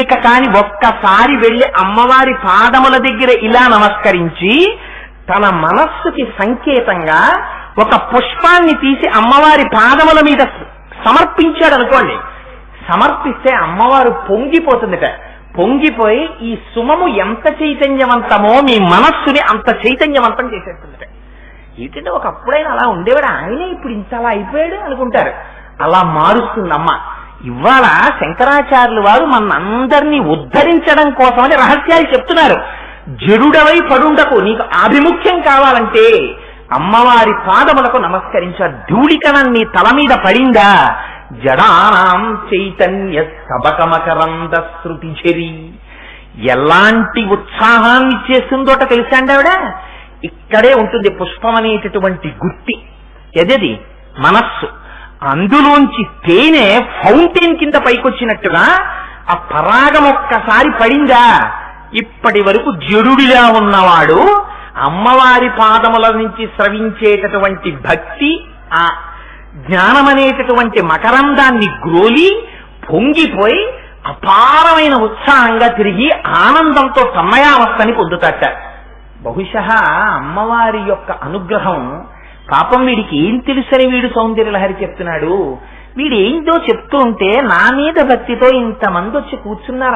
ఇక కాని ఒక్కసారి వెళ్లి అమ్మవారి పాదముల దగ్గర ఇలా నమస్కరించి తన మనస్సుకి సంకేతంగా ఒక పుష్పాన్ని తీసి అమ్మవారి పాదముల మీద సమర్పించాడు అనుకోండి. సమర్పిస్తే అమ్మవారు పొంగిపోతుందిట. పొంగిపోయి ఈ సుమము ఎంత చైతన్యవంతమో మీ మనస్సుని అంత చైతన్యవంతం చేసేస్తుందిట. ఏంటంటే ఒకప్పుడైనా అలా ఉండేవాడు, ఆయనే ఇప్పుడు ఇంత అలా అయిపోయాడు అనుకుంటారు. అలా మారుస్తుందమ్మ. ఇవాళ శంకరాచార్యులు వారు మనందరినీ ఉద్ధరించడం కోసమని రహస్యాలు చెప్తున్నారు. జడుడవై పడుండకు, నీకు ఆభిముఖ్యం కావాలంటే అమ్మవారి పాదములకు నమస్కరించారు. ధూళికణం నీ తల మీద పడిందా, జడానాం చైతన్య సబకమకరంద శృతి చెరి, ఎలాంటి ఉత్సాహాన్ని ఇచ్చేస్తుందోట తెలుసా అండి ఆవిడ. ఇక్కడే ఉంటుంది పుష్పం అనేటటువంటి గుర్తి. ఎదది మనస్సు. అందులోంచి తేనె ఫౌంటైన్ కింద పైకొచ్చినట్టుగా ఆ పరాగం ఒక్కసారి పడిందా, ఇప్పటి వరకు జడుడిలా ఉన్నవాడు అమ్మవారి పాదముల నుంచి స్రవించేటటువంటి భక్తి, ఆ జ్ఞానమనేటటువంటి మకరందాన్ని గ్రోలి పొంగిపోయి అపారమైన ఉత్సాహంగా తిరిగి ఆనందంతో తన్మయావస్థని పొందుతాట. బహుశः అమ్మవారి యొక్క అనుగ్రహం. పాపం వీడికి ఏం తెలుసని వీడు సౌందర్యలహరి చెప్తున్నాడు. వీడేందో చెప్తూ ఉంటే నా మీద భక్తితో ఇంతమంది వచ్చి కూర్చున్నారు